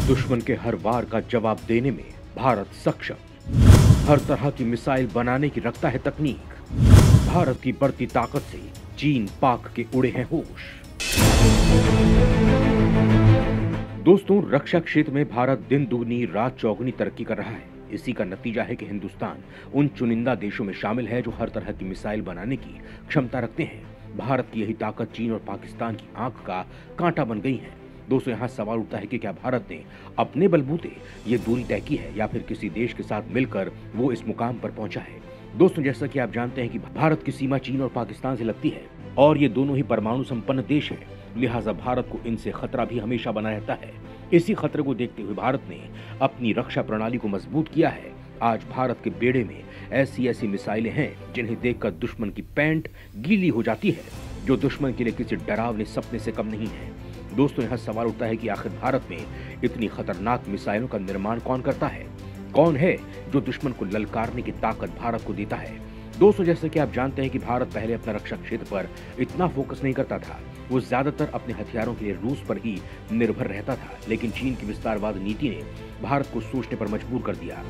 दुश्मन के हर वार का जवाब देने में भारत सक्षम। हर तरह की मिसाइल बनाने की रखता है तकनीक। भारत की बढ़ती ताकत से चीन पाक के उड़े हैं होश। दोस्तों, रक्षा क्षेत्र में भारत दिन दुगनी रात चौगुनी तरक्की कर रहा है। इसी का नतीजा है कि हिंदुस्तान उन चुनिंदा देशों में शामिल है जो हर तरह की मिसाइल बनाने की क्षमता रखते हैं। भारत की यही ताकत चीन और पाकिस्तान की आंख का कांटा बन गई है। दोस्तों, यहाँ सवाल उठता है कि क्या भारत ने अपने बलबूते ये दूरी तय की है या फिर किसी देश के साथ मिलकर वो इस मुकाम पर पहुंचा है। दोस्तों, जैसा कि आप जानते हैं कि भारत की सीमा चीन और पाकिस्तान से लगती है और ये दोनों ही परमाणु संपन्न देश हैं, लिहाजा भारत को इनसे खतरा भी हमेशा बना रहता है। इसी खतरे को देखते हुए भारत ने अपनी रक्षा प्रणाली को मजबूत किया है। आज भारत के बेड़े में ऐसी मिसाइलें हैं जिन्हें देखकर दुश्मन की पैंट गीली हो जाती है, जो दुश्मन के लिए किसी डरावने सपने से कम नहीं है। दोस्तों, यहाँ सवाल उठता है कि आखिर भारत में इतनी खतरनाक मिसाइलों का निर्माण कौन करता है? कौन है जो दुश्मन को ललकारने की ताकत भारत को देता है? दोस्तों, जैसे कि आप जानते हैं कि भारत पहले अपना रक्षा क्षेत्र पर इतना फोकस नहीं करता था। वो ज्यादातर अपने हथियारों के लिए रूस पर ही निर्भर रहता था, लेकिन चीन की विस्तारवाद नीति ने भारत को सोचने पर मजबूर कर दिया।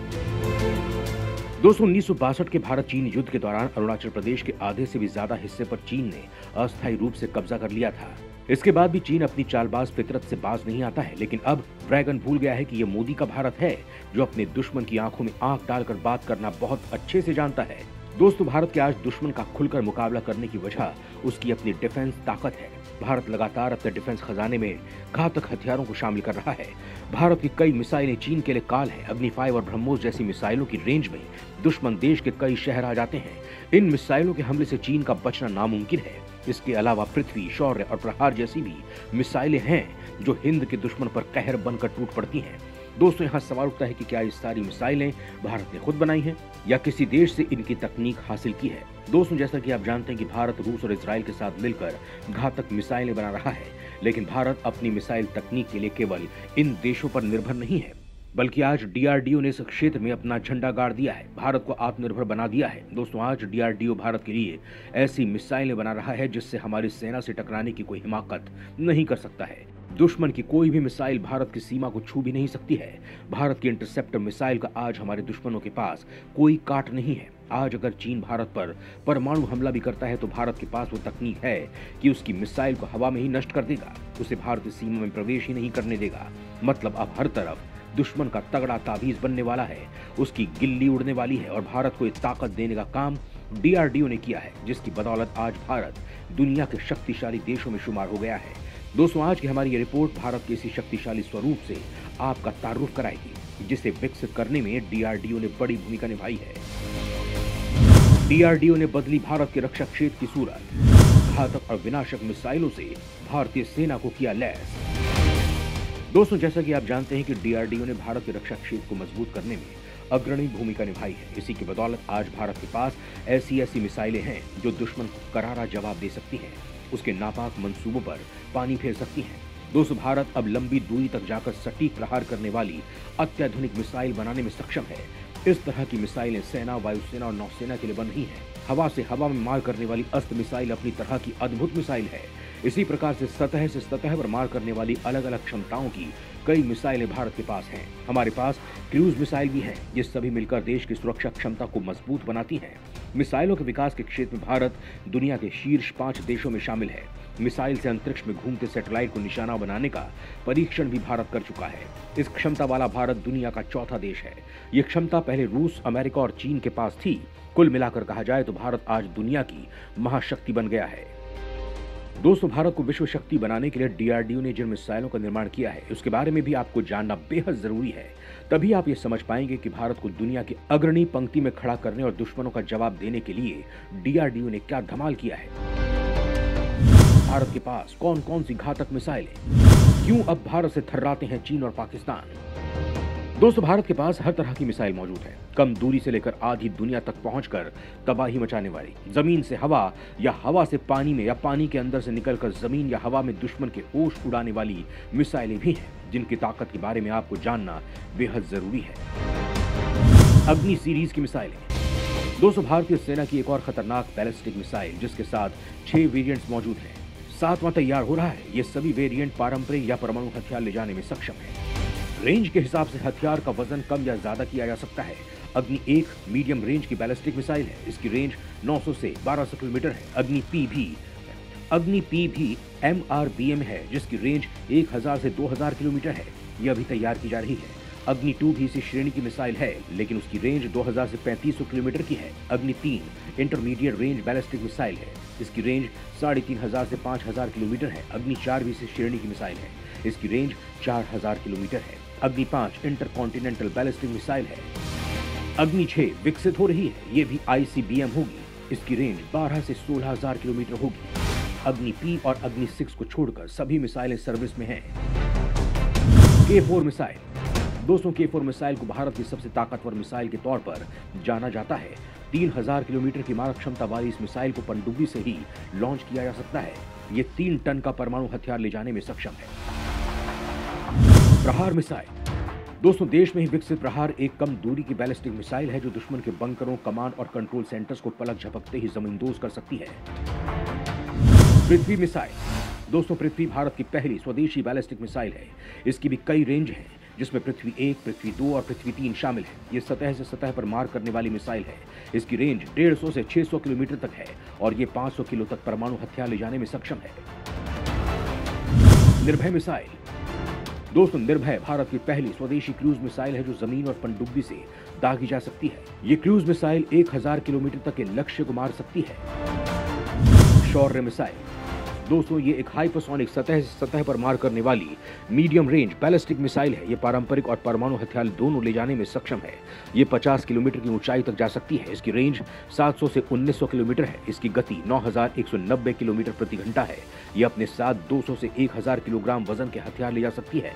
दोस्तों, 1962 के भारत चीन युद्ध के दौरान अरुणाचल प्रदेश के आधे से भी ज्यादा हिस्से पर चीन ने अस्थायी रूप से कब्जा कर लिया था। इसके बाद भी चीन अपनी चालबाज फितरत से बाज नहीं आता है, लेकिन अब ड्रैगन भूल गया है कि ये मोदी का भारत है जो अपने दुश्मन की आंखों में आंख डालकर बात करना बहुत अच्छे से जानता है। दोस्तों, भारत के आज दुश्मन का खुलकर मुकाबला करने की वजह उसकी अपनी डिफेंस ताकत है। भारत लगातार अपने डिफेंस खजाने में घातक हथियारों को शामिल कर रहा है। भारत की कई मिसाइलें चीन के लिए काल है। अग्नि 5 और ब्रह्मोस जैसी मिसाइलों की रेंज में दुश्मन देश के कई शहर आ जाते हैं। इन मिसाइलों के हमले से चीन का बचना नामुमकिन है। इसके अलावा पृथ्वी, शौर्य और प्रहार जैसी भी मिसाइलें हैं जो हिंद के दुश्मन पर कहर बनकर टूट पड़ती हैं। दोस्तों, यहाँ सवाल उठता है कि क्या ये सारी मिसाइलें भारत ने खुद बनाई हैं या किसी देश से इनकी तकनीक हासिल की है। दोस्तों, जैसा कि आप जानते हैं कि भारत रूस और इजराइल के साथ मिलकर घातक मिसाइलें बना रहा है, लेकिन भारत अपनी मिसाइल तकनीक के लिए केवल इन देशों पर निर्भर नहीं है, बल्कि आज डीआरडीओ ने इस क्षेत्र में अपना झंडा गाड़ दिया है, भारत को आत्मनिर्भर बना दिया है। दोस्तों, आज डीआरडीओ भारत के लिए ऐसी मिसाइलें बना रहा है जिससे हमारी सेना से टकराने की कोई हिमाकत नहीं कर सकता है। दुश्मन की कोई भी मिसाइल भारत की सीमा को छू भी नहीं सकती है। भारत की इंटरसेप्टर मिसाइल का आज हमारे दुश्मनों के पास कोई काट नहीं है। आज अगर चीन भारत पर परमाणु हमला भी करता है तो भारत के पास वो तकनीक है कि उसकी मिसाइल को हवा में ही नष्ट कर देगा, उसे भारतीय सीमा में प्रवेश ही नहीं करने देगा। मतलब अब हर तरफ दुश्मन का तगड़ा ताबीज बनने वाला है, उसकी गिल्ली उड़ने वाली है और भारत को एक ताकत देने का काम डीआरडीओ ने किया है, जिसकी बदौलत आज भारत दुनिया के शक्तिशाली देशों में शुमार हो गया है। दोस्तों, आज की हमारी ये रिपोर्ट भारत के इसी शक्तिशाली स्वरूप से आपका तारुफ कराएगी, जिसे विकसित करने में डीआरडीओ ने बड़ी भूमिका निभाई है। डीआरडीओ ने बदली भारत के रक्षा क्षेत्र की सूरत। घातक और विनाशक मिसाइलों से भारतीय सेना को किया लैस। दोस्तों, जैसा कि आप जानते हैं कि डीआरडीओ ने भारत के रक्षा क्षेत्र को मजबूत करने में अग्रणी भूमिका निभाई है। इसी की बदौलत आज भारत के पास ऐसी मिसाइलें हैं जो दुश्मन को करारा जवाब दे सकती हैं, उसके नापाक मंसूबों पर पानी फेर सकती हैं। दोस्तों, भारत अब लंबी दूरी तक जाकर सटीक प्रहार करने वाली अत्याधुनिक मिसाइल बनाने में सक्षम है। इस तरह की मिसाइलें सेना, वायुसेना और नौसेना के लिए बन रही हैं। हवा से हवा में मार करने वाली अस्त्र मिसाइल अपनी तरह की अद्भुत मिसाइल है। इसी प्रकार से सतह पर मार करने वाली अलग अलग क्षमताओं की कई मिसाइलें भारत के पास हैं। हमारे पास क्रूज मिसाइल भी हैं, ये सभी मिलकर देश की सुरक्षा क्षमता को मजबूत बनाती हैं। मिसाइलों के विकास के क्षेत्र में भारत दुनिया के शीर्ष 5 देशों में शामिल है। मिसाइल से अंतरिक्ष में घूमते सैटेलाइट को निशाना बनाने का परीक्षण भी भारत कर चुका है। इस क्षमता वाला भारत दुनिया का चौथा देश है। ये क्षमता पहले रूस, अमेरिका और चीन के पास थी। कुल मिलाकर कहा जाए तो भारत आज दुनिया की महाशक्ति बन गया है। दोस्तों, भारत को विश्व शक्ति बनाने के लिए डीआरडीओ ने जिन मिसाइलों का निर्माण किया है उसके बारे में भी आपको जानना बेहद जरूरी है। तभी आप ये समझ पाएंगे कि भारत को दुनिया की अग्रणी पंक्ति में खड़ा करने और दुश्मनों का जवाब देने के लिए डीआरडीओ ने क्या धमाल किया है। भारत के पास कौन कौन सी घातक मिसाइलें, क्यों अब भारत से थर्राते हैं चीन और पाकिस्तान। दोस्तों, भारत के पास हर तरह की मिसाइल मौजूद है। कम दूरी से लेकर आधी दुनिया तक पहुंचकर तबाही मचाने वाली, जमीन से हवा या हवा से पानी में या पानी के अंदर से निकलकर जमीन या हवा में दुश्मन के होश उड़ाने वाली मिसाइलें भी हैं, जिनकी ताकत के बारे में आपको जानना बेहद जरूरी है। अग्नि सीरीज की मिसाइलें। दोस्तों, भारतीय सेना की एक और खतरनाक बैलिस्टिक मिसाइल जिसके साथ 6 वेरिएंट्स मौजूद हैं। सातवां तैयार हो रहा है। ये सभी वेरिएंट पारंपरिक या परमाणु हथियार ले जाने में सक्षम है। रेंज के हिसाब से हथियार का वजन कम या ज्यादा किया जा सकता है। अग्नि 1 मीडियम रेंज की बैलिस्टिक मिसाइल है। इसकी रेंज 900 से 1200 किलोमीटर है। अग्नि पी भी MRBM है, जिसकी रेंज 1000 से 2000 किलोमीटर है। यह अभी तैयार की जा रही है। अग्नि 2 भी इसी श्रेणी की मिसाइल है, लेकिन उसकी रेंज 2000 से 3500 किलोमीटर की है। अग्नि 3 इंटरमीडिएट रेंज बैलिस्टिक मिसाइल है। इसकी रेंज 3500 से 5000 किलोमीटर है। अग्नि 4 भी इसी श्रेणी की मिसाइल है। इसकी रेंज 4000 किलोमीटर है। अग्नि 5 इंटरकॉन्टिनेंटल बैलिस्टिक मिसाइल है। अग्नि 6 विकसित हो रही है। ये भी ICBM होगी। इसकी रेंज 12 से 16000 किलोमीटर होगी। अग्नि P और अग्नि 6 को छोड़कर सभी मिसाइलें सर्विस में हैं। K4 missile. दोस्तों, K4 मिसाइल को भारत की सबसे ताकतवर मिसाइल के तौर पर जाना जाता है। 3000 किलोमीटर की मारक क्षमता वाली इस मिसाइल को पनडुब्बी से ही लॉन्च किया जा सकता है। ये 3 टन का परमाणु हथियार ले जाने में सक्षम है। प्रहार मिसाइल। दोस्तों, देश में ही विकसित प्रहार एक कम दूरी की बैलिस्टिक मिसाइल है, जो दुश्मन के बंकरों, कमांड और कंट्रोल सेंटर्स को पलक झपकते ही जमींदोज कर सकती है। पृथ्वी मिसाइल। दोस्तों, पृथ्वी भारत की पहली स्वदेशी बैलिस्टिक मिसाइल है। इसकी भी कई रेंज है, जिसमें पृथ्वी 1, पृथ्वी 2 और पृथ्वी 3 शामिल है। ये सतह से सतह पर मार करने वाली मिसाइल है। इसकी रेंज 150 से 600 किलोमीटर तक है और ये 500 किलो तक परमाणु हथियार ले जाने में सक्षम है। निर्भय मिसाइल। दोस्तों, निर्भय भारत की पहली स्वदेशी क्रूज मिसाइल है, जो जमीन और पनडुब्बी से दागी जा सकती है। ये क्रूज मिसाइल 1000 किलोमीटर तक के लक्ष्य को मार सकती है। शौर्य मिसाइल। दोस्तों, ये एक हाइपरसोनिक सतह से सतह पर मार करने वाली मीडियम रेंज बैलिस्टिक मिसाइल है। ये पारंपरिक और परमाणु हथियार दोनों ले जाने में सक्षम है। ये 50 किलोमीटर की ऊंचाई तक जा सकती है। इसकी रेंज 700 से 1900 किलोमीटर है। इसकी गति 9190 किलोमीटर प्रति घंटा है। ये अपने साथ 200 से 1000 किलोग्राम वजन के हथियार ले जा सकती है।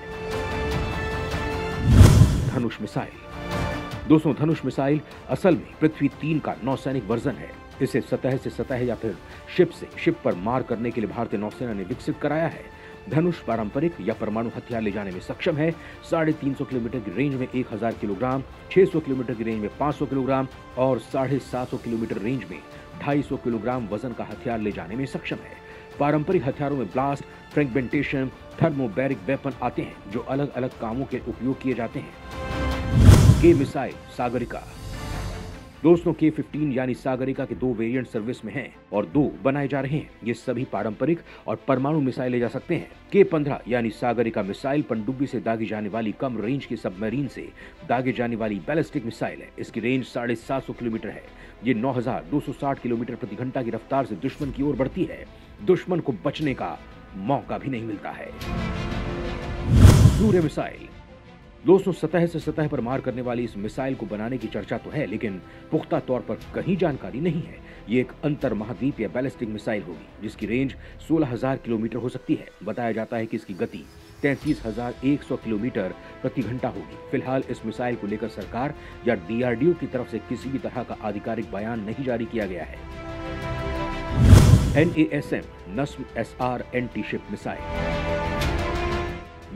धनुष मिसाइल। दोस्तों, धनुष मिसाइल असल में पृथ्वी 3 का नौसैनिक वर्जन है। इसे सतह से सतह या फिर शिप से शिप पर मार करने के लिए भारतीय नौसेना ने विकसित कराया है। धनुष पारंपरिक या परमाणु हथियार ले जाने में सक्षम है। 350 किलोमीटर की रेंज में 1000 किलोग्राम, 600 किलोमीटर की रेंज में 500 किलोग्राम और 750 किलोमीटर रेंज में 250 किलोग्राम वजन का हथियार ले जाने में सक्षम है। पारंपरिक हथियारों में ब्लास्ट, फ्रैगमेंटेशन, थर्मोबैरिक वेपन आते हैं, जो अलग अलग कामों के उपयोग किए जाते हैं। के मिसाइल सागरिका। दोस्तों, K-15 यानी सागरिका के 2 वेरिएंट सर्विस में हैं और 2 बनाए जा रहे हैं। ये सभी पारंपरिक और परमाणु मिसाइल ले जा सकते हैं। K-15 यानी सागरिका मिसाइल पनडुब्बी से दागी जाने वाली कम रेंज की सबमरीन से दागे जाने वाली बैलिस्टिक मिसाइल है। इसकी रेंज 750 किलोमीटर है। ये 9260 किलोमीटर प्रति घंटा की रफ्तार से दुश्मन की ओर बढ़ती है। दुश्मन को बचने का मौका भी नहीं मिलता है। सूर्य मिसाइल। दोस्तों, सतह से सतह पर मार करने वाली इस मिसाइल को बनाने की चर्चा तो है, लेकिन पुख्ता तौर पर कहीं जानकारी नहीं है। ये एक अंतर महाद्वीपीय बैलिस्टिक मिसाइल होगी, जिसकी रेंज 16000 किलोमीटर हो सकती है। बताया जाता है कि इसकी गति 33100 किलोमीटर प्रति घंटा होगी। फिलहाल इस मिसाइल को लेकर सरकार या DRDO की तरफ से किसी भी तरह का आधिकारिक बयान नहीं जारी किया गया है। NASM नस्म SR anti ship missile.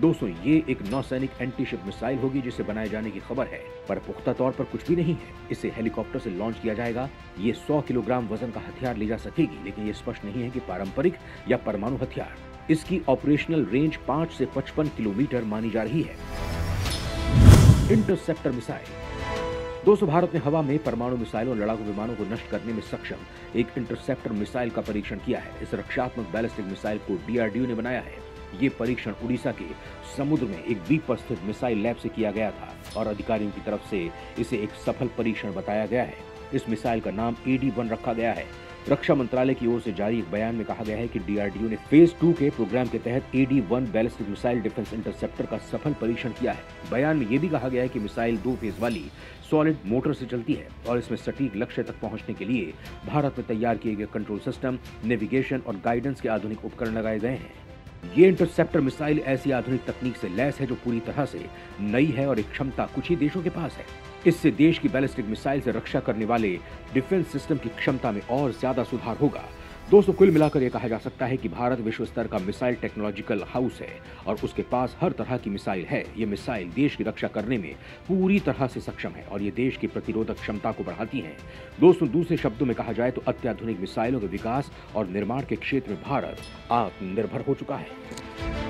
दोस्तों, ये एक नौसैनिक एंटी शिप मिसाइल होगी, जिसे बनाए जाने की खबर है, पर पुख्ता तौर पर कुछ भी नहीं है। इसे हेलीकॉप्टर से लॉन्च किया जाएगा। ये 100 किलोग्राम वजन का हथियार ले जा सकेगी, लेकिन ये स्पष्ट नहीं है कि पारंपरिक या परमाणु हथियार। इसकी ऑपरेशनल रेंज 5 से 55 किलोमीटर मानी जा रही है। Interceptor missile. दोस्तों, भारत ने हवा में परमाणु मिसाइलों और लड़ाकू विमानों को नष्ट करने में सक्षम एक इंटरसेप्टर मिसाइल का परीक्षण किया है। इस रक्षात्मक बैलिस्टिक मिसाइल को DRDO ने बनाया है। ये परीक्षण उड़ीसा के समुद्र में एक द्वीप पर स्थित मिसाइल लैब से किया गया था और अधिकारियों की तरफ से इसे एक सफल परीक्षण बताया गया है। इस मिसाइल का नाम AD-1 रखा गया है। रक्षा मंत्रालय की ओर से जारी एक बयान में कहा गया है कि DRDO ने फेज 2 के प्रोग्राम के तहत AD-1 ballistic missile defence interceptor का सफल परीक्षण किया है। बयान में यह भी कहा गया है कि मिसाइल 2 फेज वाली सॉलिड मोटर से चलती है और इसमें सटीक लक्ष्य तक पहुंचने के लिए भारत में तैयार किए गए कंट्रोल सिस्टम, नेविगेशन और गाइडेंस के आधुनिक उपकरण लगाए गए हैं। ये इंटरसेप्टर मिसाइल ऐसी आधुनिक तकनीक से लैस है जो पूरी तरह से नई है और एक क्षमता कुछ ही देशों के पास है। इससे देश की बैलिस्टिक मिसाइल से रक्षा करने वाले डिफेंस सिस्टम की क्षमता में और ज्यादा सुधार होगा। दोस्तों, कुल मिलाकर यह कहा जा सकता है कि भारत विश्व स्तर का मिसाइल टेक्नोलॉजिकल हाउस है और उसके पास हर तरह की मिसाइल है। ये मिसाइल देश की रक्षा करने में पूरी तरह से सक्षम है और ये देश की प्रतिरोधक क्षमता को बढ़ाती हैं। दोस्तों, दूसरे शब्दों में कहा जाए तो अत्याधुनिक मिसाइलों के विकास और निर्माण के क्षेत्र में भारत आत्मनिर्भर हो चुका है।